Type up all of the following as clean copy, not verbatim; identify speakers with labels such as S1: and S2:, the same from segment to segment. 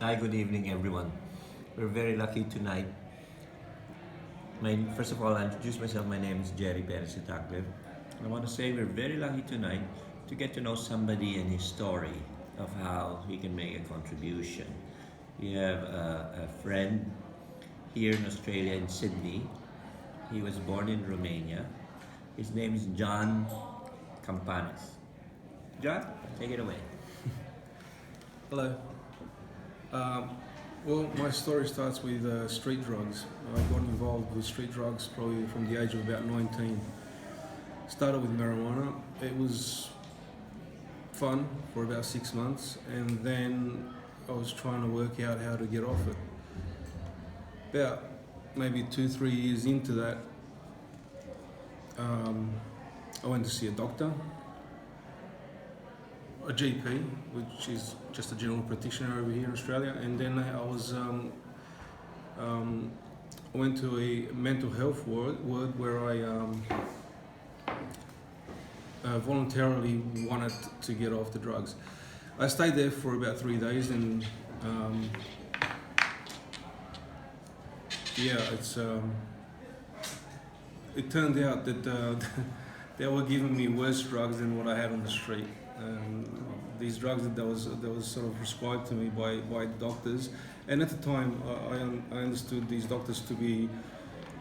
S1: Hi, good evening, everyone. We're very lucky tonight. First of all, I'll introduce myself. My name is Jorge De Tagle. I want to say we're very lucky tonight to get to know somebody and his story of how he can make a contribution. We have a friend here in Australia, in Sydney. He was born in Romania. His name is John Campanes. John, take it away.
S2: Hello. Well, my story starts with street drugs. I got involved with street drugs probably from the age of about 19. Started with marijuana. It was fun for about 6 months, and then I was trying to work out how to get off it. About maybe 2-3 years into that, I went to see a doctor, a GP, which is just a general practitioner over here in Australia, and then I went to a mental health ward where I voluntarily wanted to get off the drugs. I stayed there for about 3 days, and it turned out that they were giving me worse drugs than what I had on the street. These drugs that was sort of prescribed to me by doctors, and at the time I understood these doctors to be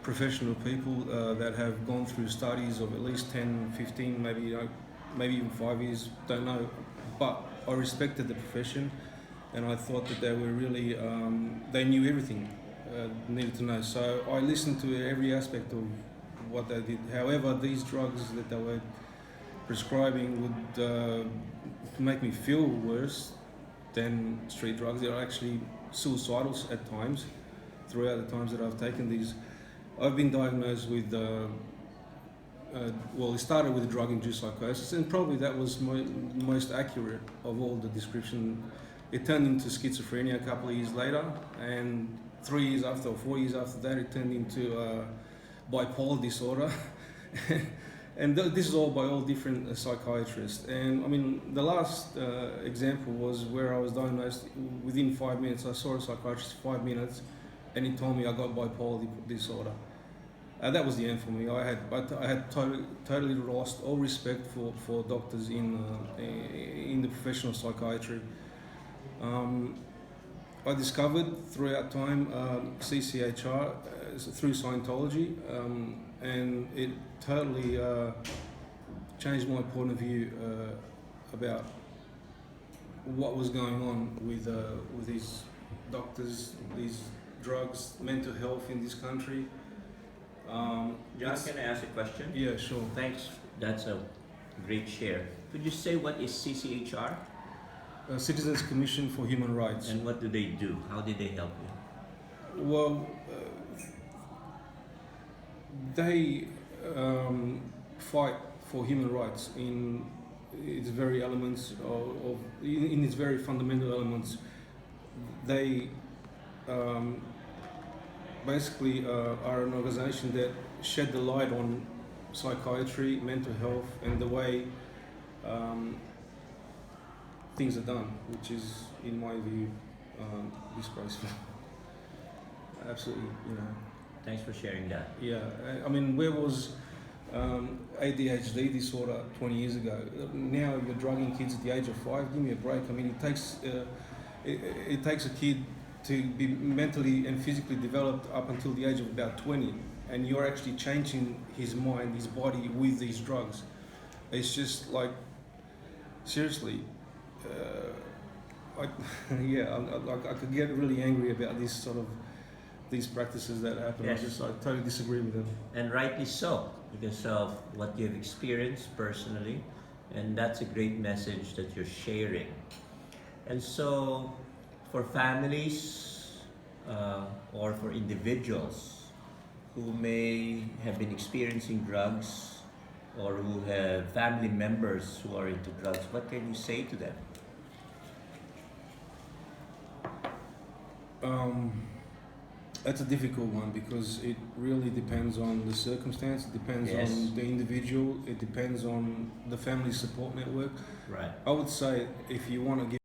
S2: professional people that have gone through studies of at least 10, 15, maybe even 5 years, don't know. But I respected the profession, and I thought that they were really, they knew everything needed to know. So I listened to every aspect of what they did. However, these drugs that they were prescribing would make me feel worse than street drugs. They're actually suicidal at times. Throughout the times that I've taken these, I've been diagnosed with it started with drug-induced psychosis, and probably that was most accurate of all the description. It turned into schizophrenia a couple of years later, and 3 years after, or 4 years after that, it turned into bipolar disorder. And this is all by all different psychiatrists. And I mean, the last example was where I was diagnosed within 5 minutes. I saw a psychiatrist 5 minutes, and he told me I got bipolar disorder. That was the end for me. I had totally lost all respect for doctors in the professional psychiatry. I discovered throughout time CCHR through Scientology, and it totally changed my point of view about what was going on with these doctors, these drugs, mental health in this country.
S1: John, can I ask a question?
S2: Yeah, sure.
S1: Thanks. That's a great share. Could you say what is CCHR?
S2: Citizens Commission for Human Rights.
S1: And what do they do? How did they help you?
S2: Well, they fight for human rights in its very elements, in its very fundamental elements. They basically are an organization that shed the light on psychiatry, mental health, and the way things are done, which is, in my view, disgraceful. Absolutely,
S1: Thanks for sharing that.
S2: Yeah, I mean, where was ADHD disorder 20 years ago? Now you're drugging kids at the age of 5. Give me a break. I mean, it takes a kid to be mentally and physically developed up until the age of about 20, and you're actually changing his mind, his body with these drugs. It's just like, seriously, I could get really angry about these practices that happen.
S1: Yes.
S2: I totally disagree with them.
S1: And rightly so, because of what you've experienced personally, and that's a great message that you're sharing. And so, for families or for individuals who may have been experiencing drugs or who have family members who are into drugs, what can you say to them?
S2: That's a difficult one because it really depends on the circumstance, it depends
S1: Yes.
S2: on the individual, it depends on the family support network.
S1: Right.
S2: I would say if you want to give